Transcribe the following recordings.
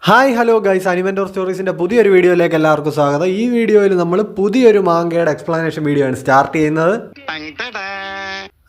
Hi hello guys, അനിമെൻറ്റോർ സ്റ്റോറീസിൻ്റെ പുതിയൊരു വീഡിയോയിലേക്ക് എല്ലാവർക്കും സ്വാഗതം. ഈ വീഡിയോയിൽ നമ്മൾ പുതിയൊരു മാങ്കയുടെ എക്സ്പ്ലനേഷൻ വീഡിയോ ആണ് സ്റ്റാർട്ട് ചെയ്യുന്നത്.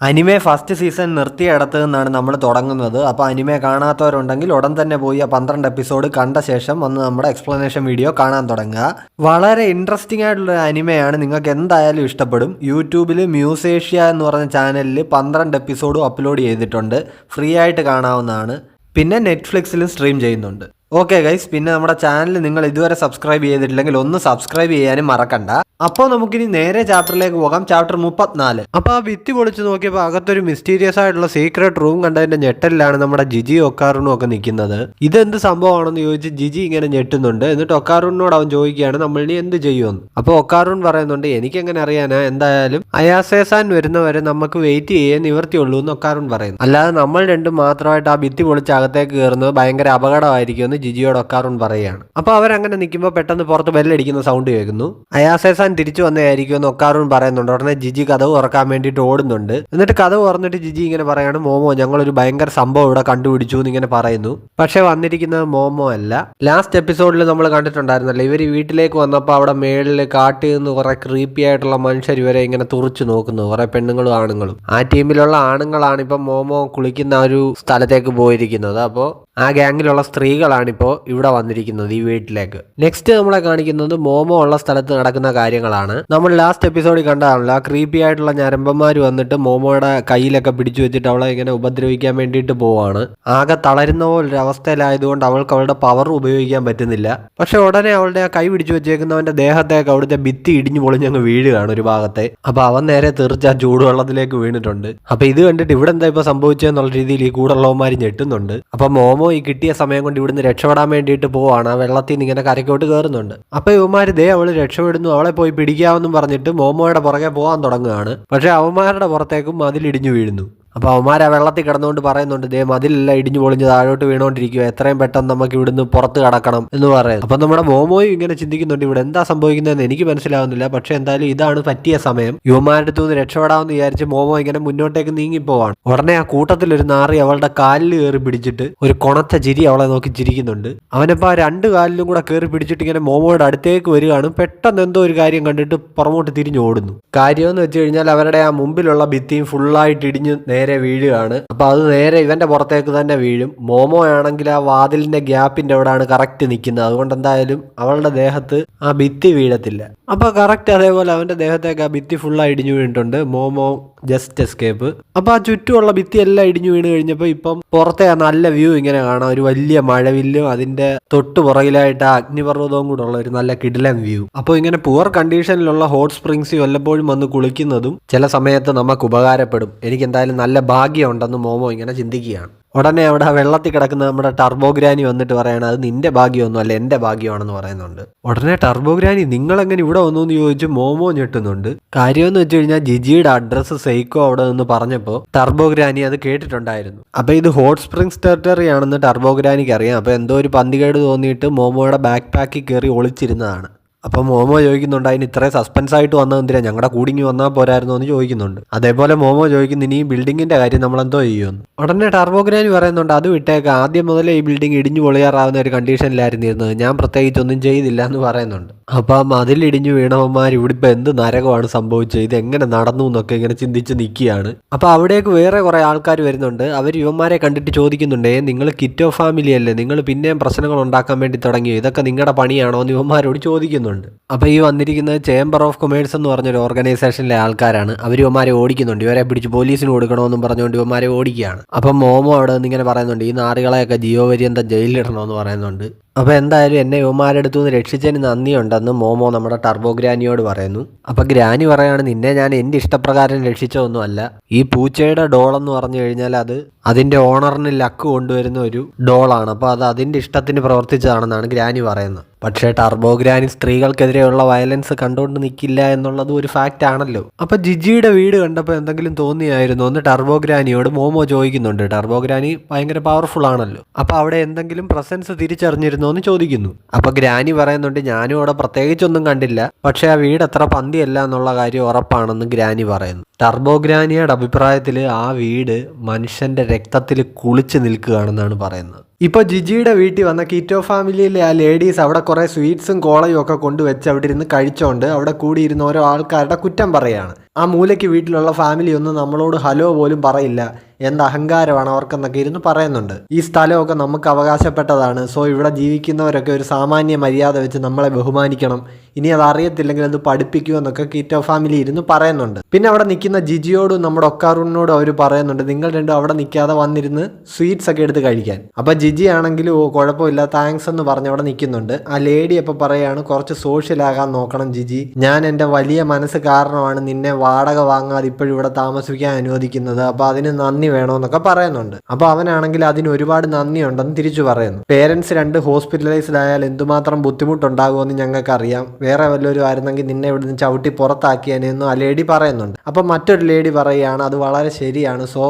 അനിമെ ഫസ്റ്റ് സീസൺ നിർത്തിയിടത്ത് നിന്നാണ് നമ്മൾ തുടങ്ങുന്നത്. അപ്പോൾ അനിമെ കാണാത്തവരുണ്ടെങ്കിൽ ഉടൻ തന്നെ പോയി ആ 12 എപ്പിസോഡ് കണ്ട ശേഷം വന്ന് നമ്മുടെ എക്സ്പ്ലനേഷൻ വീഡിയോ കാണാൻ തുടങ്ങുക. വളരെ ഇൻട്രസ്റ്റിംഗ് ആയിട്ടുള്ള അനിമയാണ്, നിങ്ങൾക്ക് എന്തായാലും ഇഷ്ടപ്പെടും. യൂട്യൂബിൽ മ്യൂസേഷ്യ എന്ന് പറഞ്ഞ ചാനലിൽ 12 എപ്പിസോഡും അപ്ലോഡ് ചെയ്തിട്ടുണ്ട്, ഫ്രീ ആയിട്ട് കാണാവുന്നതാണ്. പിന്നെ നെറ്റ്ഫ്ലിക്സിലും സ്ട്രീം ചെയ്യുന്നുണ്ട്. ഓക്കെ ഗൈസ്, പിന്നെ നമ്മുടെ ചാനൽ നിങ്ങൾ ഇതുവരെ സബ്സ്ക്രൈബ് ചെയ്തിട്ടില്ലെങ്കിൽ ഒന്ന് സബ്സ്ക്രൈബ് ചെയ്യാനും മറക്കണ്ട. അപ്പോൾ നമുക്കിനി നേരെ ചാപ്റ്ററിലേക്ക് പോകാം. ചാപ്റ്റർ 34. അപ്പോൾ ആ ഭിത്തി പൊളിച്ച് നോക്കിയപ്പോൾ അകത്തൊരു മിസ്റ്റീരിയസ് ആയിട്ടുള്ള സീക്രട്ട് റൂം കണ്ടതിന്റെ ഞെട്ടലിലാണ് നമ്മുടെ ജിജി ഒക്കാറൂണും ഒക്കെ നിൽക്കുന്നത്. ഇതെന്ത് സംഭവമാണെന്ന് ചോദിച്ച് ജിജി ഇങ്ങനെ ഞെട്ടുന്നുണ്ട്. എന്നിട്ട് ഒക്കാറൂണിനോട് അവൻ ചോദിക്കുകയാണ് നമ്മൾ ഇനി എന്ത് ചെയ്യുമെന്ന്. അപ്പോൾ ഒക്കാറൂൺ പറയുന്നുണ്ട് എനിക്കെങ്ങനെ അറിയാനാ, എന്തായാലും അയാസേസാൻ വരുന്നവരെ നമുക്ക് വെയിറ്റ് ചെയ്യാൻ നിവർത്തിയുള്ളൂ എന്ന് ഒക്കാറൂൺ പറയുന്നു. അല്ലാതെ നമ്മൾ രണ്ടും മാത്രമായിട്ട് ആ ഭിത്തി പൊളിച്ച് അകത്തേക്ക് കയറുന്നത് ഭയങ്കര അപകടമായിരിക്കുമെന്ന് ജിജിയോട് ഒക്കാറൂൺ പറയുകയാണ്. അപ്പോൾ അവരങ്ങനെ നിൽക്കുമ്പോൾ പെട്ടെന്ന് പുറത്ത് ബെല്ലടിക്കുന്ന സൗണ്ട് കേൾക്കുന്നു. അയാസേസാൻ തിരിച്ചു വന്നതായിരിക്കും എന്ന് ഒക്കാറൂൺ പറയുന്നുണ്ട്. ഉടനെ ജിജി കഥവ് തുറക്കാൻ വേണ്ടിയിട്ട് ഓടുന്നുണ്ട്. എന്നിട്ട് കഥവ് തുറന്നിട്ട് ജിജി ഇങ്ങനെ പറയാണ്, മോമോ ഞങ്ങളൊരു ഭയങ്കര സംഭവം ഇവിടെ കണ്ടുപിടിച്ചു എന്നിങ്ങനെ പറയുന്നു. പക്ഷെ വന്നിരിക്കുന്നത് മോമോ അല്ല. ലാസ്റ്റ് എപ്പിസോഡിൽ നമ്മൾ കണ്ടിട്ടുണ്ടായിരുന്നല്ലോ, ഇവർ വീട്ടിലേക്ക് വന്നപ്പോൾ അവിടെ മേളിൽ കാട്ടിൽ നിന്ന് കുറെ ക്രീപ്പി ആയിട്ടുള്ള മനുഷ്യർ ഇവരെ ഇങ്ങനെ തുറച്ചു നോക്കുന്നു, കുറെ പെണ്ണുങ്ങളും ആണുങ്ങളും. ആ ടീമിലുള്ള ആണുങ്ങളാണ് ഇപ്പം മോമോ കുളിക്കുന്ന ഒരു സ്ഥലത്തേക്ക് പോയിരിക്കുന്നത്. അപ്പോൾ ആ ഗ്യാങ്ങിലുള്ള സ്ത്രീകളാണിപ്പോൾ ഇവിടെ വന്നിരിക്കുന്നത് ഈ വീട്ടിലേക്ക്. നെക്സ്റ്റ് നമ്മളെ കാണിക്കുന്നത് മോമോ ഉള്ള സ്ഥലത്ത് നടക്കുന്ന കാര്യങ്ങളാണ്. നമ്മൾ ലാസ്റ്റ് എപ്പിസോഡിൽ കണ്ടതാണല്ലോ, ആ ക്രീപ്പി ആയിട്ടുള്ള ഞരമ്പന്മാർ വന്നിട്ട് മോമോയുടെ കയ്യിലൊക്കെ പിടിച്ചു വെച്ചിട്ട് അവളെ ഇങ്ങനെ ഉപദ്രവിക്കാൻ വേണ്ടിയിട്ട് പോവാണ്. ആകെ തളരുന്ന പോലൊരു അവസ്ഥയിലായതുകൊണ്ട് അവൾക്ക് അവളുടെ പവർ ഉപയോഗിക്കാൻ പറ്റുന്നില്ല. പക്ഷെ ഉടനെ അവളുടെ ആ കൈ പിടിച്ചു വെച്ചേക്കുന്നവന്റെ ദേഹത്തേക്ക് അവിടുത്തെ ഭിത്തി ഇടിഞ്ഞു പൊളിഞ്ഞങ്ങ് വീഴുകയാണ് ഒരു ഭാഗത്തെ. അപ്പൊ അവൻ നേരെ തീർച്ച ചൂടുവെള്ളത്തിലേക്ക് വീണിട്ടുണ്ട്. അപ്പൊ ഇത് കണ്ടിട്ട് ഇവിടെ എന്താ ഇപ്പൊ സംഭവിച്ചെന്നുള്ള രീതിയിൽ ഈ കൂടുള്ളവന്മാർ ഞെട്ടുന്നുണ്ട്. അപ്പൊ മോമോ ഈ കിട്ടിയ സമയം കൊണ്ട് ഇവിടുന്ന് രക്ഷപ്പെടാൻ വേണ്ടിയിട്ട് പോവാണ്. ആ വെള്ളത്തിൽ നിന്ന് ഇങ്ങനെ കരയ്ക്കോട്ട് കയറുന്നുണ്ട്. അപ്പൊ ഇവന്മാര് അവള് രക്ഷപ്പെടുന്നു, അവളെ പോയി പിടിക്കാമെന്നും പറഞ്ഞിട്ട് മോമോയുടെ പുറകെ പോകാൻ തുടങ്ങുകയാണ്. പക്ഷെ അവന്മാരുടെ പുറത്തേക്കും മതിലിടിഞ്ഞു വീഴുന്നു. അപ്പോൾ അവന്മാർ ആ വെള്ളത്തിൽ കിടന്നുകൊണ്ട് പറയുന്നുണ്ട്, മതിലെല്ലാം ഇടിഞ്ഞു പൊളിഞ്ഞ് താഴോട്ട് വീണോണ്ടിരിക്കുക, എത്രയും പെട്ടെന്ന് നമുക്ക് ഇവിടുന്ന് പുറത്ത് കടക്കണം എന്ന് പറയുന്നത്. അപ്പം നമ്മുടെ മോമോയും ഇങ്ങനെ ചിന്തിക്കുന്നുണ്ട്, ഇവിടെ എന്താ സംഭവിക്കുന്നതെന്ന് എനിക്ക് മനസ്സിലാവുന്നില്ല. പക്ഷെ എന്തായാലും ഇതാണ് പറ്റിയ സമയം, യുവമാരുടെ അടുത്ത് നിന്ന് രക്ഷപ്പെടാമെന്ന് വിചാരിച്ച് മോമോ ഇങ്ങനെ മുന്നോട്ടേക്ക് നീങ്ങിപ്പോവാണ്. ഉടനെ ആ കൂട്ടത്തിലൊരു നാറി അവളുടെ കാലിൽ കയറി പിടിച്ചിട്ട് ഒരു കൊണത്ത ചിരി അവളെ നോക്കി ചിരിക്കുന്നുണ്ട്. അവനിപ്പോൾ ആ 2 കാലിലും കൂടെ കയറി പിടിച്ചിട്ട് ഇങ്ങനെ മോമോയുടെ അടുത്തേക്ക് വരികയാണ്. പെട്ടെന്ന് എന്തോ ഒരു കാര്യം കണ്ടിട്ട് പുറമോട്ട് തിരിഞ്ഞു ഓടുന്നു. കാര്യമെന്ന് വെച്ച് കഴിഞ്ഞാൽ അവരുടെ ആ മുമ്പിലുള്ള ഭിത്തിയും ഫുള്ളായിട്ട് ഇടിഞ്ഞ് നേരെ വീഴുകയാണ്. അപ്പൊ അത് നേരെ ഇവന്റെ പുറത്തേക്ക് തന്നെ വീഴും. മോമോ ആണെങ്കിൽ ആ വാതിലിന്റെ ഗ്യാപ്പിന്റെ അവിടെയാണ് കറക്റ്റ് നിൽക്കുന്നത്. അതുകൊണ്ട് എന്തായാലും അവളുടെ ദേഹത്ത് ആ ഭിത്തി വീഴത്തില്ല. അപ്പൊ കറക്റ്റ് അതേപോലെ അവന്റെ ദേഹത്തേക്ക് ആ ഭിത്തി ഫുള്ളായി ഇടിഞ്ഞു വീണിട്ടുണ്ട്. Momo just escape. അപ്പൊ ആ ചുറ്റുമുള്ള ഭിത്തി എല്ലാം ഇടിഞ്ഞു വീണ് കഴിഞ്ഞപ്പോൾ ഇപ്പം പുറത്തെ ആ നല്ല വ്യൂ ഇങ്ങനെ കാണാം. ഒരു വലിയ മഴവില്ലും അതിന്റെ തൊട്ടു പുറകിലായിട്ട് ആ അഗ്നിപർവ്വതവും കൂടെ ഉള്ള ഒരു നല്ല കിടിലൻ വ്യൂ. അപ്പോൾ ഇങ്ങനെ പുവർ കണ്ടീഷനിലുള്ള ഹോട്ട് സ്പ്രിങ്സ് വല്ലപ്പോഴും വന്ന് കുളിക്കുന്നതും ചില സമയത്ത് നമുക്ക് ഉപകാരപ്പെടും. എനിക്ക് എന്തായാലും നല്ല ഭാഗ്യമുണ്ടെന്ന് മോമോ ഇങ്ങനെ ചിന്തിക്കുകയാണ്. ഉടനെ അവിടെ വെള്ളത്തിൽ കിടക്കുന്ന നമ്മുടെ ടർബോഗ്രാനി വന്നിട്ട് പറയണം, അത് നിന്റെ ഭാഗ്യമൊന്നും അല്ല, എന്റെ ഭാഗ്യമാണെന്ന് പറയുന്നുണ്ട്. ഉടനെ ടർബോഗ്രാനി നിങ്ങളെങ്ങനെ ഇവിടെ വന്നു എന്ന് ചോദിച്ച് മോമോ ഞെട്ടുന്നുണ്ട്. കാര്യമെന്ന് വെച്ച് കഴിഞ്ഞാൽ ജിജിയുടെ അഡ്രസ്സ് സെയ്ക്കോ അവിടെ നിന്ന് പറഞ്ഞപ്പോൾ ടർബോഗ്രാനി അത് കേട്ടിട്ടുണ്ടായിരുന്നു. അപ്പൊ ഇത് ഹോട്ട് സ്പ്രിങ്സ് ടെറിട്ടറി ആണെന്ന് ടർബോഗ്രാനിക്ക് അറിയാം. അപ്പൊ എന്തോ ഒരു പന്തികേട് തോന്നിയിട്ട് മോമോയുടെ ബാക്ക് പാക്കിൽ കയറി ഒളിച്ചിരുന്നതാണ്. അപ്പം മോമോ ചോദിക്കുന്നുണ്ട്, അതിന് ഇത്രയും സസ്പെൻസ് ആയിട്ട് വന്നതെന്തിനാ, ഞങ്ങളുടെ കൂടിങ്ങി വന്നാൽ പോരായിരുന്നു എന്ന് ചോദിക്കുന്നുണ്ട്. അതേപോലെ മോമോ ചോദിക്കുന്നു, ഇനി ഈ ബിൽഡിങ്ങിന്റെ കാര്യം നമ്മളെന്തോ ചെയ്യുമെന്ന്. ഉടനെ ടർബോഗ്രാനി പറയുന്നുണ്ട്, അത് വിട്ടേക്ക്, ആദ്യം മുതലേ ഈ ബിൽഡിംഗ് ഇടിഞ്ഞു പൊളിയാറാവുന്ന ഒരു കണ്ടീഷനിലായിരുന്നു ഇരുന്നത്, ഞാൻ പ്രത്യേകിച്ചൊന്നും ചെയ്തില്ല എന്ന് പറയുന്നുണ്ട്. അപ്പം അതിലിടിഞ്ഞു വീണവന്മാർ ഇവിടെ ഇപ്പം എന്ത് നരകമാണ് സംഭവിച്ചത്, ഇത് എങ്ങനെ നടന്നു എന്നൊക്കെ ഇങ്ങനെ ചിന്തിച്ച് നിൽക്കുകയാണ്. അപ്പോൾ അവിടേക്ക് വേറെ കുറേ ആൾക്കാർ വരുന്നുണ്ട്. അവർ യുവന്മാരെ കണ്ടിട്ട് ചോദിക്കുന്നുണ്ട്, നിങ്ങൾ കിറ്റോ ഫാമിലി അല്ലേ, നിങ്ങൾ പിന്നെയും പ്രശ്നങ്ങൾ ഉണ്ടാക്കാൻ വേണ്ടി തുടങ്ങിയോ, ഇതൊക്കെ നിങ്ങളുടെ പണിയാണോ എന്ന് യുവന്മാരോട് ചോദിക്കുന്നുണ്ട്. അപ്പൊ ഈ വന്നിരിക്കുന്നത് ചേംബർ ഓഫ് കൊമേഴ്സ് എന്ന് പറഞ്ഞൊരു ഓർഗനൈസേഷനിലെ ആൾക്കാരാണ്. അവർ ഇവന്മാരെ ഓടിക്കുന്നുണ്ട്. ഇവരെ പിടിച്ച് പോലീസിന് കൊടുക്കണമെന്നും പറഞ്ഞുകൊണ്ട് ഇവന്മാരെ ഓടിക്കുകയാണ്. അപ്പം മോമോ അവിടെ നിന്ന് ഇങ്ങനെ പറയുന്നുണ്ട്, ഈ നാറികളെയൊക്കെ ജീവപര്യന്തം ജയിലിലിടണമെന്ന് പറയുന്നുണ്ട്. അപ്പോൾ എന്തായാലും എന്നെ യുവമാരുടെ അടുത്തു നിന്ന് രക്ഷിച്ചതിന് നന്ദിയുണ്ടെന്ന് മോമോ നമ്മുടെ ടർബോഗ്രാനിയോട് പറയുന്നു. അപ്പോൾ ഗ്രാനി പറയാണ്, നിന്നെ ഞാൻ എൻ്റെ ഇഷ്ടപ്രകാരം രക്ഷിച്ചതൊന്നുമല്ല, ഈ പൂച്ചയുടെ ഡോളെന്ന് പറഞ്ഞു കഴിഞ്ഞാൽ അത് അതിൻ്റെ ഓണറിന് ലക്ക് കൊണ്ടുവരുന്ന ഒരു ഡോളാണ്. അപ്പോൾ അത് അതിൻ്റെ ഇഷ്ടത്തിന് പ്രവർത്തിച്ചതാണെന്നാണ് ഗ്രാനി പറയുന്നത്. പക്ഷേ ടർബോഗ്രാനി സ്ത്രീകൾക്കെതിരെയുള്ള വയലൻസ് കണ്ടുകൊണ്ട് നിൽക്കില്ല എന്നുള്ളത് ഒരു ഫാക്റ്റ് ആണല്ലോ. അപ്പോൾ ജിജിയുടെ വീട് കണ്ടപ്പോൾ എന്തെങ്കിലും തോന്നിയായിരുന്നു എന്ന് ടർബോഗ്രാനിയോട് മോമോ ചോദിക്കുന്നുണ്ട്. ടർബോഗ്രാനി ഭയങ്കര പവർഫുൾ ആണല്ലോ. അപ്പോൾ അവിടെ എന്തെങ്കിലും പ്രസൻസ് തിരിച്ചറിഞ്ഞിരുന്നോ എന്ന് ചോദിക്കുന്നു. അപ്പോൾ ഗ്രാനി പറയുന്നുണ്ട്, ഞാനും അവിടെ പ്രത്യേകിച്ചൊന്നും കണ്ടില്ല, പക്ഷേ ആ വീട് അത്ര പന്തിയല്ല എന്നുള്ള കാര്യം ഉറപ്പാണെന്ന് ഗ്രാനി പറയുന്നു. ടർബോഗ്രാനിയുടെ അഭിപ്രായത്തിൽ ആ വീട് മനുഷ്യന്റെ രക്തത്തിൽ കുളിച്ച് നിൽക്കുകയാണെന്നാണ് പറയുന്നത്. ഇപ്പോൾ ജിജിയുടെ വീട്ടിൽ വന്ന കിറ്റോ ഫാമിലിയിലെ ആ ലേഡീസ് അവിടെ കുറേ സ്വീറ്റ്സും കോളയും ഒക്കെ കൊണ്ടുവച്ച് അവിടെ ഇരുന്ന് കഴിച്ചോണ്ട് അവിടെ കൂടിയിരുന്ന ഓരോ ആൾക്കാരുടെ കുറ്റം പറയുകയാണ്. ആ മൂലയ്ക്ക് വീട്ടിലുള്ള ഫാമിലി ഒന്നും നമ്മളോട് ഹലോ പോലും പറയില്ല, എന്ത് അഹങ്കാരമാണ് അവർക്കെന്നൊക്കെ ഇരുന്ന് പറയുന്നുണ്ട്. ഈ സ്ഥലമൊക്കെ നമുക്ക് അവകാശപ്പെട്ടതാണ്, സോ ഇവിടെ ജീവിക്കുന്നവരൊക്കെ ഒരു സാമാന്യ മര്യാദ വെച്ച് നമ്മളെ ബഹുമാനിക്കണം, ഇനി അത് അറിയത്തില്ലെങ്കിൽ അത് പഠിപ്പിക്കുമെന്നൊക്കെ കിറ്റോ ഫാമിലി ഇരുന്ന് പറയുന്നുണ്ട്. പിന്നെ അവിടെ നിൽക്കുന്ന ജിജിയോടും നമ്മുടെ ഒക്കാറൂണിനോടും അവർ പറയുന്നുണ്ട്, നിങ്ങൾ രണ്ടും അവിടെ നിൽക്കാതെ വന്നിരുന്ന് സ്വീറ്റ്സ് ഒക്കെ എടുത്ത് കഴിക്കാൻ. അപ്പം ജിജി ആണെങ്കിലും കുഴപ്പമില്ല താങ്ക്സ് എന്ന് പറഞ്ഞ് അവിടെ നിൽക്കുന്നുണ്ട്. ആ ലേഡി അപ്പോൾ പറയുകയാണ്, കുറച്ച് സോഷ്യലാകാൻ നോക്കണം ജിജി, ഞാൻ എൻ്റെ വലിയ മനസ്സ് കാരണമാണ് നിന്നെ വാടക വാങ്ങാതെ ഇപ്പോഴും ഇവിടെ താമസിക്കാൻ അനുവദിക്കുന്നത്, അപ്പോൾ അതിന് നന്ദി വേണമെന്നൊക്കെ പറയുന്നുണ്ട്. അപ്പോൾ അവനാണെങ്കിൽ അതിന് ഒരുപാട് നന്ദിയുണ്ടെന്ന് തിരിച്ചു പറയുന്നു. പേരൻസ് 2 ഹോസ്പിറ്റലൈസ്ഡ് ആയാൽ എന്തുമാത്രം ബുദ്ധിമുട്ടുണ്ടാകുമെന്ന് ഞങ്ങൾക്കറിയാം, വേറെ വല്ലവരും ആയിരുന്നെങ്കിൽ നിന്നെ ഇവിടുന്ന് ചവിട്ടി പുറത്താക്കിയനെന്നും ആ ലേഡി പറയുന്നുണ്ട്. അപ്പം മറ്റൊരു ലേഡി പറയുകയാണ്, അത് വളരെ ശരിയാണ്, സോ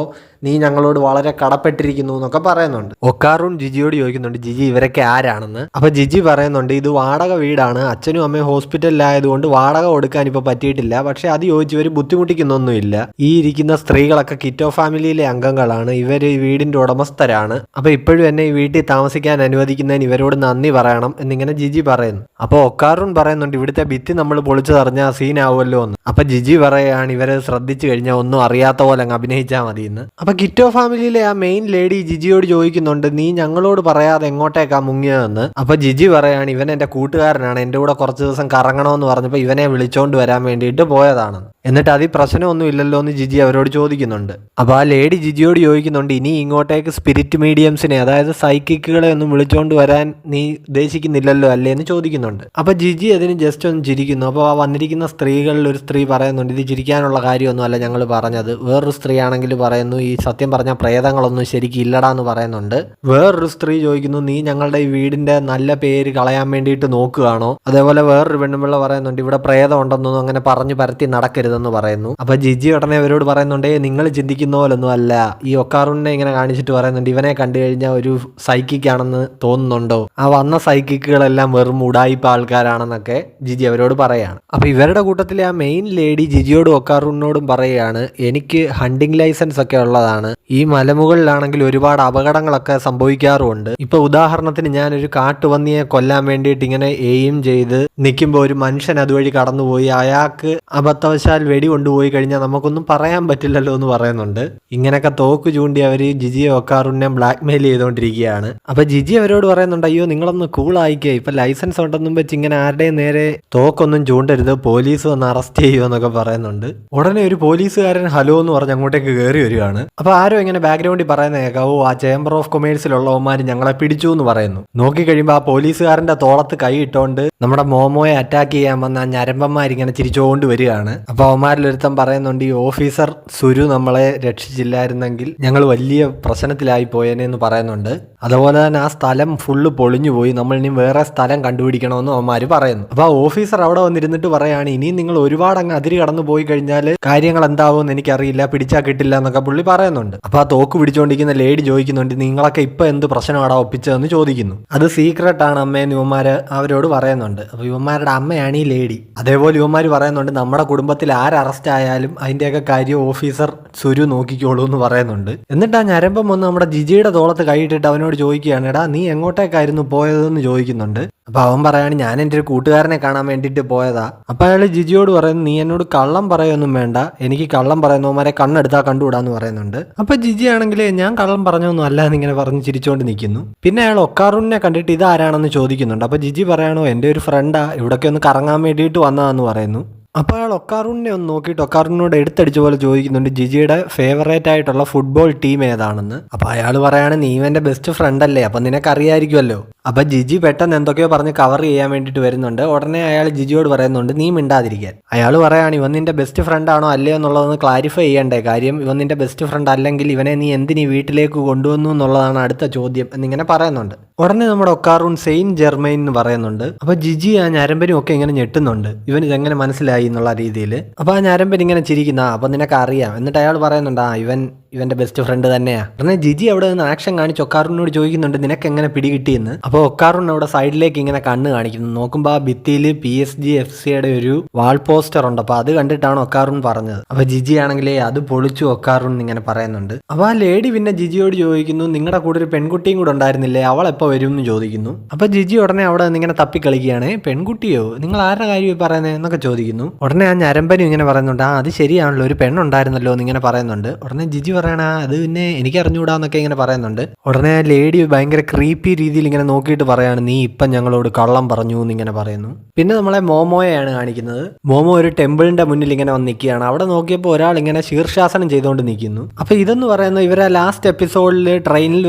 നീ ഞങ്ങളോട് വളരെ കടപ്പെട്ടിരിക്കുന്നു എന്നൊക്കെ പറയുന്നുണ്ട്. ഒക്കാറൂൺ ജിജിയോട് ചോദിക്കുന്നുണ്ട്, ജിജി ഇവരൊക്കെ ആരാണെന്ന്. അപ്പൊ ജിജി പറയുന്നുണ്ട്, ഇത് വാടക വീടാണ്, അച്ഛനും അമ്മയും ഹോസ്പിറ്റലിലായതുകൊണ്ട് വാടക കൊടുക്കാൻ ഇപ്പൊ പറ്റിയിട്ടില്ല, പക്ഷെ അത് ചോദിച്ച് ഇവർ ബുദ്ധിമുട്ടിക്കുന്നൊന്നുമില്ല. ഈ ഇരിക്കുന്ന സ്ത്രീകളൊക്കെ കിറ്റോ ഫാമിലിയിലെ അംഗങ്ങളാണ്, ഇവർ ഈ വീടിന്റെ ഉടമസ്ഥരാണ്, അപ്പൊ ഇപ്പോഴും എന്നെ ഈ വീട്ടിൽ താമസിക്കാൻ അനുവദിക്കുന്നതിന് ഇവരോട് നന്ദി പറയണം എന്നിങ്ങനെ ജിജി പറയുന്നു. അപ്പൊ ഒക്കാറൂൺ പറയുന്നുണ്ട്, ഇവിടുത്തെ ഭിത്തി നമ്മൾ പൊളിച്ചു തറഞ്ഞാൽ സീനാവുമല്ലോ എന്ന്. അപ്പൊ ജിജി പറയുകയാണ്, ഇവരെ ശ്രദ്ധിച്ചു കഴിഞ്ഞാൽ ഒന്നും അറിയാത്ത പോലെ അങ്ങ് അഭിനയിച്ചാൽ മതി എന്ന്. അപ്പൊ കിറ്റോ ഫാമിലിയിലെ ആ മെയിൻ ലേഡി ജിജിയോട് ചോദിക്കുന്നുണ്ട്, നീ ഞങ്ങളോട് പറയാതെ എങ്ങോട്ടേക്കാ മുങ്ങിയതെന്ന്. അപ്പൊ ജിജി പറയാണ്, ഇവൻ എന്റെ കൂട്ടുകാരനാണ്, എന്റെ കൂടെ കുറച്ച് ദിവസം കറങ്ങണമെന്ന് പറഞ്ഞപ്പോൾ ഇവനെ വിളിച്ചോണ്ട് വരാൻ വേണ്ടിയിട്ട് പോയതാണ്, എന്നിട്ട് അതിൽ പ്രശ്നമൊന്നും ഇല്ലല്ലോ എന്ന് ജിജി അവരോട് ചോദിക്കുന്നുണ്ട്. അപ്പോൾ ആ ലേഡി ജിജിയോട് ചോദിക്കുന്നുണ്ട്, ഇനി ഇങ്ങോട്ടേക്ക് സ്പിരിറ്റ് മീഡിയംസിനെ, അതായത് സൈക്കിക്കുകളെ ഒന്നും വിളിച്ചോണ്ട് വരാൻ നീ ഉദ്ദേശിക്കുന്നില്ലല്ലോ അല്ലേ എന്ന് ചോദിക്കുന്നുണ്ട്. അപ്പോൾ ജിജി അതിന് ജസ്റ്റ് ഒന്ന് ചിരിക്കുന്നു. അപ്പോൾ ആ വന്നിരിക്കുന്ന സ്ത്രീകളിൽ ഒരു സ്ത്രീ പറയുന്നുണ്ട്, ഇത് ചിരിക്കാനുള്ള കാര്യമൊന്നും അല്ല ഞങ്ങൾ പറഞ്ഞത്. വേറൊരു സ്ത്രീ ആണെങ്കിൽ പറയുന്നു, ഈ സത്യം പറഞ്ഞ പ്രേതങ്ങളൊന്നും ശരിക്കും ഇല്ലടാന്ന് പറയുന്നുണ്ട്. വേറൊരു സ്ത്രീ ചോദിക്കുന്നു, നീ ഞങ്ങളുടെ ഈ വീടിന്റെ നല്ല പേര് കളയാൻ വേണ്ടിയിട്ട് നോക്കുകയാണോ? അതേപോലെ വേറൊരു പെണ്ണുപിള്ള പറയുന്നുണ്ട്, ഇവിടെ പ്രേതം ഉണ്ടെന്നൊന്നും അങ്ങനെ പറഞ്ഞു പരത്തി നടക്കരുതെന്ന് പറയുന്നു. അപ്പൊ ജിജി ഉടനെ അവരോട് പറയുന്നുണ്ട്, നിങ്ങൾ ചിന്തിക്കുന്ന പോലൊന്നും അല്ല. ഈ ഒക്കാറൂണിനെ ഇങ്ങനെ കാണിച്ചിട്ട് പറയുന്നുണ്ട്, ഇവനെ കണ്ടു കഴിഞ്ഞാൽ ഒരു സൈക്കിക്കാണെന്ന് തോന്നുന്നുണ്ടോ? ആ വന്ന സൈക്കിക്കുകളെല്ലാം വെറും ഉടായിപ്പ ആൾക്കാരാണെന്നൊക്കെ ജിജി അവരോട് പറയാണ്. അപ്പൊ ഇവരുടെ കൂട്ടത്തിലെ ആ മെയിൻ ലേഡി ജിജിയോടും ഒക്കാറൂണിനോടും പറയുകയാണ്, എനിക്ക് ഹണ്ടിങ് ലൈസൻസ് ഒക്കെ ഉള്ളതാണ്, ഈ മലമുകളിലാണെങ്കിൽ ഒരുപാട് അപകടങ്ങളൊക്കെ സംഭവിക്കാറുമുണ്ട്. ഇപ്പൊ ഉദാഹരണത്തിന് ഞാനൊരു കാട്ടുപന്നിയെ കൊല്ലാൻ വേണ്ടിയിട്ട് ഇങ്ങനെ എയിം ചെയ്ത് നിൽക്കുമ്പോൾ ഒരു മനുഷ്യൻ അതുവഴി കടന്നുപോയി, അയാൾക്ക് അബദ്ധവശാൽ വെടി കൊണ്ടുപോയി കഴിഞ്ഞാൽ നമുക്കൊന്നും പറയാൻ പറ്റില്ലല്ലോ എന്ന് പറയുന്നുണ്ട്. ഇങ്ങനെയൊക്കെ തോക്ക് ചൂണ്ടി അവർ ജിജിയെ ഒക്കാറൂണിനെ ബ്ലാക്ക് മെയിൽ ചെയ്തുകൊണ്ടിരിക്കുകയാണ്. അപ്പൊ ജിജി അവരോട് പറയുന്നുണ്ട്, അയ്യോ നിങ്ങളൊന്ന് കൂളായിക്കേ, ഇപ്പൊ ലൈസൻസ് ഉണ്ടെന്നും വെച്ച് ഇങ്ങനെ ആരുടെയും നേരെ തോക്കൊന്നും ചൂണ്ടരുത്, പോലീസ് വന്ന് അറസ്റ്റ് ചെയ്യുമോ എന്നൊക്കെ പറയുന്നുണ്ട്. ഉടനെ ഒരു പോലീസുകാരൻ ഹലോ എന്ന് പറഞ്ഞ് അങ്ങോട്ടേക്ക് കയറി വരികയാണ്. അപ്പൊ ആരോ ഇങ്ങനെ ബാക്ക്ഗ്രൗണ്ടിൽ പറയുന്ന കേൾക്കാം, ആ ചേംബർ ഓഫ് കൊമേഴ്സിലുള്ളവന്മാർ ഞങ്ങളെ പിടിച്ചു എന്ന് പറയുന്നു. നോക്കിക്കഴിയുമ്പോൾ ആ പോലീസുകാരന്റെ തോളത്ത് കൈ ഇട്ടോണ്ട് നമ്മുടെ മോമോയെ അറ്റാക്ക് ചെയ്യാൻ വന്ന ആ ഞരമ്പന്മാരിങ്ങനെ ചിരിച്ചുകൊണ്ട് വരികയാണ്. അപ്പൊ അവന്മാരിലൊരുത്തം പറയുന്നുണ്ട്, ഈ ഓഫീസർ സുരു നമ്മളെ രക്ഷിച്ചില്ലായിരുന്നെങ്കിൽ ഞങ്ങൾ വലിയ പ്രശ്നത്തിലായി പോയേനെ എന്ന് പറയുന്നുണ്ട്. അതുപോലെ തന്നെ ആ സ്ഥലം ഫുള്ള് പൊളിഞ്ഞു പോയി, നമ്മൾ ഇനി വേറെ സ്ഥലം കണ്ടുപിടിക്കണമെന്ന് അവന്മാർ പറയുന്നു. അപ്പൊ ആ ഓഫീസർ അവിടെ വന്നിരുന്നിട്ട് പറയാണ്, ഇനിയും നിങ്ങൾ ഒരുപാട് അങ്ങ് അതിര് കടന്നു പോയി കഴിഞ്ഞാൽ കാര്യങ്ങൾ എന്താവുമെന്ന് എനിക്കറിയില്ല, പിടിച്ചാൽ കിട്ടില്ല എന്നൊക്കെ പുള്ളി പറയുന്നുണ്ട്. അപ്പൊ ആ തോക്ക് പിടിച്ചുകൊണ്ടിരിക്കുന്ന ലേഡി ചോദിക്കുന്നുണ്ട്, നിങ്ങളൊക്കെ ഇപ്പൊ എന്ത് പ്രശ്നമാടാ ഒപ്പിച്ചതെന്ന് ചോദിക്കുന്നു. അത് സീക്രട്ട് ആണ് അമ്മേന്ന് ഇവന്മാര് അവരോട് പറയുന്നുണ്ട്. അപ്പൊ ഇവന്മാരുടെ അമ്മയാണ് ഈ ലേഡി. അതേപോലെ ഇവന്മാർ പറയുന്നുണ്ട്, നമ്മുടെ കുടുംബത്തിൽ ആര് അറസ്റ്റ് ആയാലും അതിന്റെയൊക്കെ കാര്യം ഓഫീസർ സുരു നോക്കിക്കോളൂ എന്ന് പറയുന്നുണ്ട്. എന്നിട്ട് ആ ഞരമ്പം വന്ന് നമ്മുടെ ജിജിയുടെ തോളത്ത് കൈയിട്ടിട്ട് അവനോട് ചോദിക്കുകയാണ്, എടാ നീ എങ്ങോട്ടേക്കായിരുന്നു പോയതെന്ന് ചോദിക്കുന്നുണ്ട്. അപ്പൊ അവൻ പറയാണ്, ഞാൻ എൻ്റെ ഒരു കൂട്ടുകാരനെ കാണാൻ വേണ്ടിയിട്ട് പോയതാ. അപ്പൊ അയാൾ ജിജിയോട് പറയുന്നു, നീ എന്നോട് കള്ളം പറയൊന്നും വേണ്ട, എനിക്ക് കള്ളം പറയുന്നവന്മാരെ കണ്ണെടുത്താൽ കണ്ടുകൂടാന്ന് പറയുന്നുണ്ട്. അപ്പൊ ജിജി ആണെങ്കിൽ ഞാൻ കള്ളം പറഞ്ഞൊന്നും അല്ല എന്നിങ്ങനെ പറഞ്ഞ് ചിരിച്ചോണ്ട് നിൽക്കുന്നു. പിന്നെ അയാൾ ഒക്കാറൂണിനെ കണ്ടിട്ട് ഇതാരാണെന്ന് ചോദിക്കുന്നുണ്ട്. അപ്പൊ ജിജി പറയണോ, എൻ്റെ ഒരു ഫ്രണ്ടാ, ഇവിടൊക്കെ ഒന്ന് കറങ്ങാൻ വേണ്ടിയിട്ട് വന്നതാന്ന് പറയുന്നു. അപ്പോൾ അയാൾ ഒക്കാറൂണിനെ ഒന്ന് നോക്കിയിട്ട് ഒക്കാറൂണിനോട് എടുത്തടിച്ച പോലെ ചോദിക്കുന്നുണ്ട്, ജിജിയുടെ ഫേവറേറ്റ് ആയിട്ടുള്ള ഫുട്ബോൾ ടീം ഏതാണെന്ന്. അപ്പോൾ അയാൾ പറയാണ്, നീ എൻ്റെ ബെസ്റ്റ് ഫ്രണ്ട് അല്ലേ, അപ്പം നിനക്കറിയായിരിക്കുമല്ലോ. അപ്പം ജിജി പെട്ടെന്ന് എന്തൊക്കെയോ പറഞ്ഞ് കവർ ചെയ്യാൻ വേണ്ടിയിട്ട് വരുന്നുണ്ട്. ഉടനെ അയാൾ ജിജിയോട് പറയുന്നുണ്ട്, നീ മിണ്ടാതിരിക്കാൻ. അയാൾ പറയാണ്, ഇവൻ നിന്റെ ബെസ്റ്റ് ഫ്രണ്ട് ആണോ അല്ലയോ എന്നുള്ളതൊന്ന് ക്ലാരിഫൈ ചെയ്യണ്ടേ, കാര്യം ഇവൻ നിന്റെ ബെസ്റ്റ് ഫ്രണ്ട് അല്ലെങ്കിൽ ഇവനെ നീ എന്തിനീ വീട്ടിലേക്ക് കൊണ്ടുവന്നു എന്നുള്ളതാണ് അടുത്ത ചോദ്യം എന്നിങ്ങനെ പറയുന്നുണ്ട്. ഉടനെ നമ്മുടെ ഒക്കാറൂൺ സെയിന്റ് ജെർമൈൻ എന്ന് പറയുന്നുണ്ട്. അപ്പോൾ ജിജി ആ ഞരമ്പനും ഒക്കെ ഇങ്ങനെ ഞെട്ടുന്നുണ്ട്, ഇവൻ ഇതെങ്ങനെ മനസ്സിലായി എന്നുള്ള രീതിയിൽ. അപ്പോൾ ആ ഞരമ്പൻ ഇങ്ങനെ ചിരിക്കുന്ന, അപ്പം നിനക്ക് അറിയാം. എന്നിട്ട് അയാൾ പറയുന്നുണ്ട്, ഇവൻ ഇവന്റെ ബെസ്റ്റ് ഫ്രണ്ട് തന്നെയാ. ഉടനെ ജിജി അവിടെ നിന്ന് ആക്ഷൻ കാണിച്ച് ഒക്കാറുനോട് ചോദിക്കുന്നുണ്ട് നിനക്ക് എങ്ങനെ പിടികിട്ടിയെന്ന്. അപ്പോൾ ഒക്കാറുൻ അവിടെ സൈഡിലേക്ക് ഇങ്ങനെ കണ്ണ് കാണിക്കുന്നു. നോക്കുമ്പോൾ ആ ഭിത്തിയിൽ PSG FC ഒരു വാൾ പോസ്റ്റർ ഉണ്ട്. അപ്പൊ അത് കണ്ടിട്ടാണ് ഒക്കാറുൻ പറഞ്ഞത്. അപ്പൊ ജിജി ആണെങ്കിലേ അത് പൊളിച്ചു ഒക്കാറുൻ ഇങ്ങനെ പറയുന്നുണ്ട്. അപ്പൊ ആ ലേഡി പിന്നെ ജിജിയോട് ചോദിക്കുന്നു നിങ്ങളുടെ കൂടെ ഒരു പെൺകുട്ടിയും കൂടെ ഉണ്ടായിരുന്നില്ലേ, അവൾ എപ്പോൾ വരും എന്ന് ചോദിക്കുന്നു. അപ്പൊ ജിജി ഉടനെ അവിടെ ഇങ്ങനെ തപ്പിക്കളിക്കുകയാണ്. പെൺകുട്ടിയോ, നിങ്ങൾ ആരുടെ കാര്യം പറയുന്നത് എന്നൊക്കെ ചോദിക്കുന്നു. ഉടനെ ആ ഞരമ്പനും ഇങ്ങനെ പറയുന്നുണ്ട് ആ അത് ശരിയാണല്ലോ, ഒരു പെണ്ണുണ്ടായിരുന്നല്ലോ എന്നിങ്ങനെ പറയുന്നുണ്ട്. ഉടനെ ജിജി പറയണ അത് പിന്നെ എനിക്ക് അറിഞ്ഞുകൂടാന്നൊക്കെ ഇങ്ങനെ പറയുന്നുണ്ട്. ഉടനെ ആ ലേഡി ഭയങ്കര ക്രീപ്പി രീതിയിൽ ഇങ്ങനെ നോക്കിയിട്ട് പറയാണ് നീ ഇപ്പം ഞങ്ങളോട് കള്ളം പറഞ്ഞു എന്നിങ്ങനെ പറയുന്നു. പിന്നെ നമ്മളെ മോമോയെയാണ് കാണിക്കുന്നത്. മോമോ ഒരു ടെമ്പിളിന്റെ മുന്നിൽ ഇങ്ങനെ വന്ന് നിൽക്കുകയാണ്. അവിടെ നോക്കിയപ്പോൾ ഒരാൾ ഇങ്ങനെ ശീർഷാസനം ചെയ്തുകൊണ്ട് നിൽക്കുന്നു. അപ്പൊ ഇതെന്ന് പറയുന്നത് ഇവരെ ലാസ്റ്റ് എപ്പിസോഡിൽ ട്രെയിനിൽ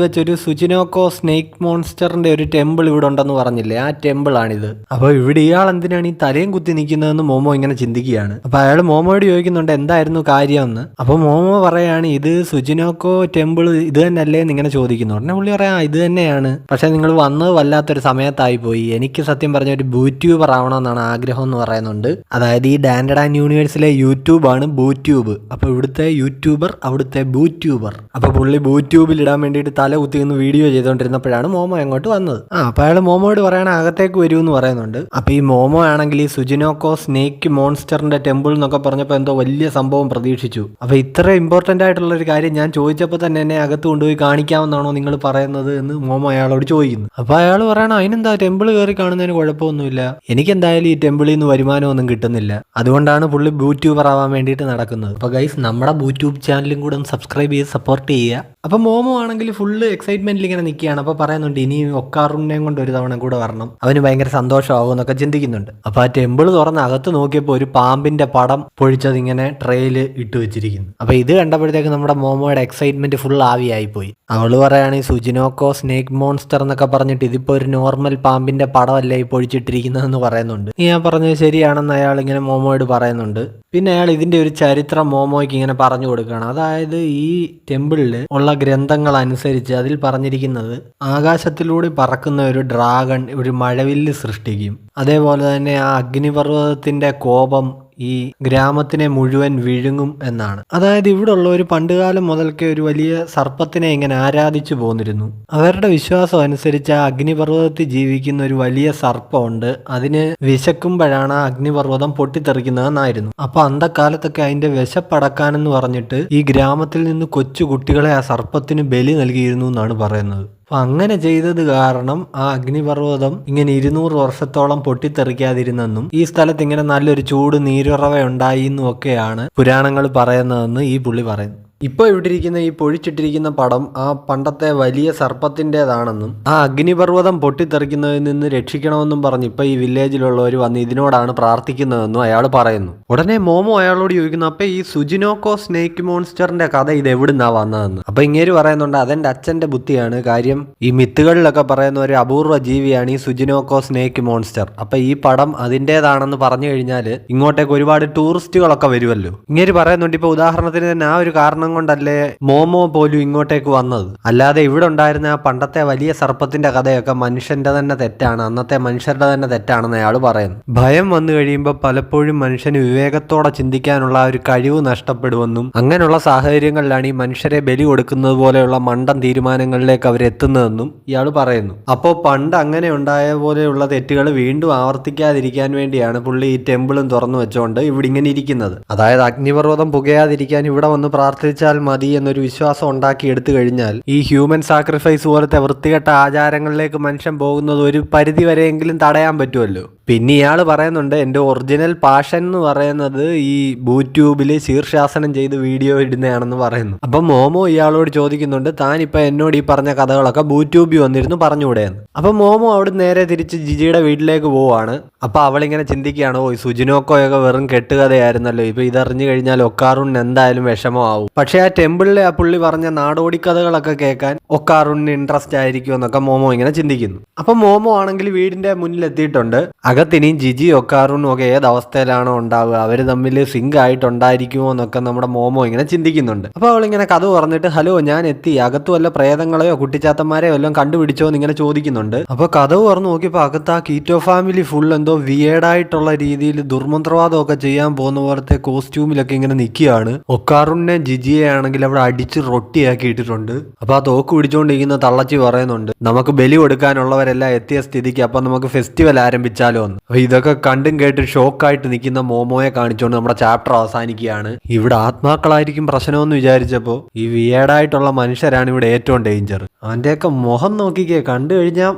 വെച്ചൊരു സുജിനോക്കോ സ്നേക്ക് മോൺസ്റ്ററിന്റെ ഒരു ടെമ്പിൾ ഇവിടെ ഉണ്ടെന്ന് പറഞ്ഞില്ലേ, ആ ടെമ്പിൾ ആണിത്. അപ്പൊ ഇവിടെ ഇയാൾ എന്തിനാണ് ഈ തലയും കുത്തി നിൽക്കുന്നതെന്ന് മോമോ ഇങ്ങനെ ചിന്തിക്കുകയാണ്. അപ്പൊ അയാൾ മോമോയോട് ചോദിക്കുന്നുണ്ട് എന്തായിരുന്നു കാര്യമെന്ന്. അപ്പൊ മോമോ പറയാണ് ഇത് സുജിനോക്കോ ടെമ്പിൾ ഇത് തന്നെയല്ലേ എന്ന് ഇങ്ങനെ ചോദിക്കുന്നു. ഉടനെ പുള്ളി പറയാം ഇത് തന്നെയാണ്, പക്ഷെ നിങ്ങൾ വന്നത് വല്ലാത്തൊരു സമയത്തായി പോയി. എനിക്ക് സത്യം പറഞ്ഞ ഒരു ബൂട്യൂബർ ആവണമെന്നാണ് ആഗ്രഹം എന്ന് പറയുന്നുണ്ട്. അതായത് ഈ ഡാൻഡാൻ യൂണിവേഴ്സിലെ യൂട്യൂബ് ആണ് ബൂട്യൂബ്. അപ്പൊ ഇവിടുത്തെ യൂട്യൂബർ അവിടുത്തെ ബൂട്യൂബർ. അപ്പൊ പുള്ളി ബൂട്യൂബിൽ ഇടാൻ വേണ്ടിയിട്ട് തല കുത്തി നിന്ന് വീഡിയോ ചെയ്തുകൊണ്ടിരുന്നപ്പോഴാണ് മോമോ അങ്ങോട്ട് വന്നത്. അപ്പൊ അയാൾ മോമോയോട് പറയണ അകത്തേക്ക് വരൂ എന്ന് പറയുന്നുണ്ട്. അപ്പൊ ഈ മോമോ ആണെങ്കിൽ ഈ സുജിനോക്കോ സ്നേക്ക് മോൺസ്റ്ററിന്റെ ടെമ്പിൾ എന്നൊക്കെ പറഞ്ഞപ്പോൾ എന്തോ വലിയ സംഭവം പ്രതീക്ഷിച്ചു. അപ്പൊ ഇത്ര ഇമ്പോർട്ടന്റ് ആയിട്ടുള്ള ഒരു കാര്യം ഞാൻ ചോദിച്ചപ്പോൾ തന്നെ എന്നെ അകത്ത് കൊണ്ടുപോയി കാണിക്കാമെന്നാണോ നിങ്ങൾ പറയുന്നത് എന്ന് മോമോ അയാളോട് ചോദിക്കുന്നു. അപ്പൊ അയാൾ പറയണം അതിനെന്താ, ടെമ്പിൾ കയറി കാണുന്നതിന് കുഴപ്പമൊന്നുമില്ല, എനിക്കെന്തായാലും ഈ ടെമ്പിളിൽ നിന്ന് വരുമാനമൊന്നും കിട്ടുന്നില്ല, അതുകൊണ്ടാണ് പുള്ളി ബൂട്യൂബർ ആവാൻ വേണ്ടിയിട്ട് നടക്കുന്നത്. അപ്പൊ ഗൈസ് നമ്മുടെ ബൂട്യൂബ് ചാനലും കൂടെ ഒന്ന് സബ്സ്ക്രൈബ് ചെയ്ത് സപ്പോർട്ട് ചെയ്യുക. അപ്പൊ മോമോ ആണെങ്കിൽ ഫുള്ള് എക്സൈറ്റ്മെന്റിൽ ഇങ്ങനെ നിൽക്കുകയാണ്. അപ്പൊ പറയുന്നുണ്ട് ഇനി ഒക്കാറുനെയും കൊണ്ട് ഒരു തവണ കൂടെ വരണം, അവന് ഭയങ്കര സന്തോഷമാകും എന്നൊക്കെ ചിന്തിക്കുന്നുണ്ട്. അപ്പൊ ആ ടെമ്പിൾ തുറന്ന് അകത്ത് നോക്കിയപ്പോൾ ഒരു പാമ്പിന്റെ പടം പൊഴിച്ചത് ഇങ്ങനെ ട്രേയിൽ ഇട്ട് വെച്ചിരിക്കുന്നു. അപ്പൊ ഇത് കണ്ടപ്പോഴത്തേക്ക് നമ്മുടെ മോമോയുടെ എക്സൈറ്റ്മെന്റ് ഫുൾ ആവിയായി പോയി. അവള് പറയാണ് ഈ സുജിനോക്കോ സ്നേക്ക് മോൺസ്റ്റർ എന്നൊക്കെ പറഞ്ഞിട്ട് ഇതിപ്പോ ഒരു നോർമൽ പാമ്പിന്റെ പടമല്ലേ ഈ പൊഴിച്ചിട്ടിരിക്കുന്നതെന്ന് പറയുന്നുണ്ട്. ഞാൻ പറഞ്ഞത് ശരിയാണെന്ന് അയാൾ ഇങ്ങനെ മോമോയോട് പറയുന്നുണ്ട്. പിന്നെ അയാൾ ഇതിന്റെ ഒരു ചരിത്രം മോമോയ്ക്ക് ഇങ്ങനെ പറഞ്ഞു കൊടുക്കുകയാണ്. അതായത് ഈ ടെമ്പിളിൽ ഉള്ള ഗ്രന്ഥങ്ങൾ അനുസരിച്ച് അതിൽ പറഞ്ഞിരിക്കുന്നത് ആകാശത്തിലൂടെ പറക്കുന്ന ഒരു ഡ്രാഗൺ ഒരു മഴവില്ല് സൃഷ്ടിക്കും. അതേപോലെ തന്നെ ആ അഗ്നിപർവ്വതത്തിന്റെ കോപം ഈ ഗ്രാമത്തിനെ മുഴുവൻ വിഴുങ്ങും എന്നാണ്. അതായത് ഇവിടെ ഉള്ള ഒരു പണ്ടുകാലം മുതൽക്കേ ഒരു വലിയ സർപ്പത്തിനെ ഇങ്ങനെ ആരാധിച്ചു പോന്നിരുന്നു. അവരുടെ വിശ്വാസം അനുസരിച്ച് ആ അഗ്നിപർവ്വതത്തിൽ ജീവിക്കുന്ന ഒരു വലിയ സർപ്പമുണ്ട്, അതിന് വിശക്കുമ്പോഴാണ് ആ അഗ്നിപർവ്വതം പൊട്ടിത്തെറിക്കുന്നതെന്നായിരുന്നു. അപ്പൊ അന്തക്കാലത്തൊക്കെ അതിന്റെ വിശപ്പടക്കാനെന്ന് പറഞ്ഞിട്ട് ഈ ഗ്രാമത്തിൽ നിന്ന് കൊച്ചു കുട്ടികളെ ആ സർപ്പത്തിന് ബലി നൽകിയിരുന്നു എന്നാണ് പറയുന്നത്. അപ്പൊ അങ്ങനെ ചെയ്തത് കാരണം ആ അഗ്നിപർവ്വതം ഇങ്ങനെ 200 വർഷത്തോളം പൊട്ടിത്തെറിക്കാതിരുന്നെന്നും ഈ സ്ഥലത്ത് ഇങ്ങനെ നല്ലൊരു ചൂട് നീരുറവ ഉണ്ടായി എന്നും ഒക്കെയാണ് പുരാണങ്ങൾ പറയുന്നതെന്ന് ഈ പുള്ളി പറയുന്നു. ഇപ്പോൾ ഇവിടെ ഇരിക്കുന്ന ഈ പൊഴിച്ചിട്ടിരിക്കുന്ന പടം ആ പണ്ടത്തെ വലിയ സർപ്പത്തിൻ്റെതാണെന്നും ആ അഗ്നിപർവ്വതം പൊട്ടിത്തെറിക്കുന്നതിൽ നിന്ന് രക്ഷിക്കണമെന്നും പറഞ്ഞ് ഇപ്പൊ ഈ വില്ലേജിലുള്ളവർ വന്ന് ഇതിനോടാണ് പ്രാർത്ഥിക്കുന്നതെന്നും അയാൾ പറയുന്നു. ഉടനെ മോമോ അയാളോട് ചോദിക്കുന്നു അപ്പൊ ഈ സുജിനോക്കോ സ്നേക്ക് മോൺസ്റ്ററിന്റെ കഥ ഇത് എവിടുന്നാ വന്നതെന്ന്. അപ്പൊ ഇങ്ങേര് പറയുന്നുണ്ട് അതെന്റെ അച്ഛന്റെ ബുദ്ധിയാണ്, കാര്യം ഈ മിത്തുകളിലൊക്കെ പറയുന്ന ഒരു അപൂർവ ജീവിയാണ് ഈ സുജിനോക്കോ സ്നേക്ക് മോൺസ്റ്റർ. അപ്പൊ ഈ പടം അതിൻ്റെതാണെന്ന് പറഞ്ഞു കഴിഞ്ഞാൽ ഇങ്ങോട്ടേക്ക് ഒരുപാട് ടൂറിസ്റ്റുകളൊക്കെ വരുമല്ലോ. ഇങ്ങേര് പറയുന്നുണ്ട് ഇപ്പൊ ഉദാഹരണത്തിന് തന്നെ ആ ഒരു കാരണം കൊണ്ടല്ലേ മോമോ പോലും ഇങ്ങോട്ടേക്ക് വന്നത്, അല്ലാതെ ഇവിടെ ഉണ്ടായിരുന്ന ആ പണ്ടത്തെ വലിയ സർപ്പത്തിന്റെ കഥയൊക്കെ മനുഷ്യന്റെ തന്നെ തെറ്റാണ്, അന്നത്തെ മനുഷ്യരുടെ തന്നെ തെറ്റാണെന്ന് അയാൾ പറയുന്നു. ഭയം വന്നു കഴിയുമ്പോൾ പലപ്പോഴും മനുഷ്യന് വിവേകത്തോടെ ചിന്തിക്കാനുള്ള ഒരു കഴിവ് നഷ്ടപ്പെടുമെന്നും അങ്ങനെയുള്ള സാഹചര്യങ്ങളിലാണ് ഈ മനുഷ്യരെ ബലി കൊടുക്കുന്നത് പോലെയുള്ള മണ്ടൻ തീരുമാനങ്ങളിലേക്ക് അവരെത്തുന്നതെന്നും ഇയാൾ പറയുന്നു. അപ്പോൾ പണ്ട് അങ്ങനെ ഉണ്ടായ പോലെയുള്ള തെറ്റുകൾ വീണ്ടും ആവർത്തിക്കാതിരിക്കാൻ വേണ്ടിയാണ് പുള്ളി ഈ ടെമ്പിളും തുറന്നു വെച്ചുകൊണ്ട് ഇവിടെ ഇങ്ങനെ ഇരിക്കുന്നത്. അതായത് അഗ്നിപർവ്വതം പുകയാതിരിക്കാൻ ഇവിടെ വന്ന് പ്രാർത്ഥിച്ചാൽ മതി എന്നൊരു വിശ്വാസം ഉണ്ടാക്കി എടുത്തു കഴിഞ്ഞാൽ ഈ ഹ്യൂമൻ സാക്രിഫൈസ് പോലത്തെ വൃത്തികെട്ട ആചാരങ്ങളിലേക്ക് മനുഷ്യൻ പോകുന്നത് ഒരു പരിധി വരെയെങ്കിലും തടയാൻ പറ്റുമല്ലോ. പിന്നെ ഇയാൾ പറയുന്നുണ്ട് എൻ്റെ ഒറിജിനൽ പാഷൻ എന്ന് പറയുന്നത് ഈ ബൂട്യൂബിൽ ശീർഷാസനം ചെയ്ത് വീഡിയോ ഇടുന്നതാണെന്ന് പറയുന്നു. അപ്പം മോമോ ഇയാളോട് ചോദിക്കുന്നുണ്ട് താനിപ്പോൾ എന്നോട് ഈ പറഞ്ഞ കഥകളൊക്കെ ബൂട്യൂബിൽ വന്നിരുന്നു പറഞ്ഞുകൂടെയെന്ന്. അപ്പം മോമോ അവിടെ നേരെ തിരിച്ച് ജിജിയുടെ വീട്ടിലേക്ക് പോവാണ്. അപ്പൊ അവളിങ്ങനെ ചിന്തിക്കുകയാണ് ഓ സുജിനോക്കോയൊക്കെ വെറും കെട്ടുകഥയായിരുന്നല്ലോ, ഇപ്പൊ ഇതറിഞ്ഞു കഴിഞ്ഞാൽ ഒക്കാറുണ്ണിന് എന്തായാലും വിഷമമാവും. പക്ഷെ ആ ടെമ്പിളിലെ ആ പുള്ളി പറഞ്ഞ നാടോടി കഥകളൊക്കെ കേൾക്കാൻ ഒക്കാറുണ്ണിന് ഇൻട്രസ്റ്റ് ആയിരിക്കും എന്നൊക്കെ മോമോ ഇങ്ങനെ ചിന്തിക്കുന്നു. അപ്പൊ മോമോ ആണെങ്കിൽ വീടിന്റെ മുന്നിൽ എത്തിയിട്ടുണ്ട്. അകത്തിനിയും ജിജി ഒക്കാറുണ്ണും ഒക്കെ ഏത് അവസ്ഥയിലാണോ ഉണ്ടാവുക, അവര് തമ്മിൽ സിങ്ക് ആയിട്ടുണ്ടായിരിക്കുമോ എന്നൊക്കെ നമ്മുടെ മോമോ ഇങ്ങനെ ചിന്തിക്കുന്നുണ്ട്. അപ്പൊ അവളിങ്ങനെ കഥ പറഞ്ഞിട്ട് ഹലോ ഞാൻ എത്തി, അകത്ത് വല്ല പ്രേതങ്ങളെയോ കുട്ടിച്ചാത്തന്മാരെയോ എല്ലാം കണ്ടുപിടിച്ചോ എന്നിങ്ങനെ ചോദിക്കുന്നുണ്ട്. അപ്പൊ കഥ പറഞ്ഞു നോക്കിയപ്പോൾ അകത്ത് ആ കീറ്റോ ഫാമിലി ഫുൾ എന്തോ വിയേഡായിട്ടുള്ള രീതിയിൽ ദുർമന്ത്രവാദമൊക്കെ ചെയ്യാൻ പോകുന്ന പോലത്തെ കോസ്റ്റ്യൂമിലൊക്കെ ഇങ്ങനെ നിൽക്കുകയാണ്. ഒക്കാറുണ്ണിനെ ജിജി ബുജിയെ ആണെങ്കിൽ അവിടെ അടിച്ച് റൊട്ടിയാക്കി ഇട്ടിട്ടുണ്ട്. അപ്പൊ ആ തോക്ക് പിടിച്ചുകൊണ്ടിരിക്കുന്ന തള്ളച്ചി പറയുന്നുണ്ട്, നമുക്ക് ബലി കൊടുക്കാനുള്ളവരെല്ലാം എത്തിയ സ്ഥിതിക്ക് അപ്പൊ നമുക്ക് ഫെസ്റ്റിവൽ ആരംഭിച്ചാലോ എന്ന്. അപ്പൊ ഇതൊക്കെ കണ്ടും കേട്ട് ഷോക്കായിട്ട് നിൽക്കുന്ന മോമോയെ കാണിച്ചുകൊണ്ട് നമ്മുടെ ചാപ്റ്റർ അവസാനിക്കുകയാണ്. ഇവിടെ ആത്മാക്കളായിരിക്കും പ്രശ്നമെന്ന് വിചാരിച്ചപ്പോ ഈ വിയേഡായിട്ടുള്ള മനുഷ്യരാണ് ഇവിടെ ഏറ്റവും ഡേഞ്ചർ. അവന്റെയൊക്കെ മുഖം നോക്കിക്കേ, കണ്ടു കഴിഞ്ഞാൽ.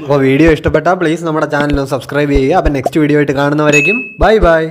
അപ്പോൾ വീഡിയോ ഇഷ്ടപ്പെട്ടാൽ പ്ലീസ് നമ്മുടെ ചാനൽ സബ്സ്ക്രൈബ് ചെയ്യുക. അപ്പം നെക്സ്റ്റ് വീഡിയോ ആയിട്ട് കാണുന്നവരേക്കും ബൈ ബൈ.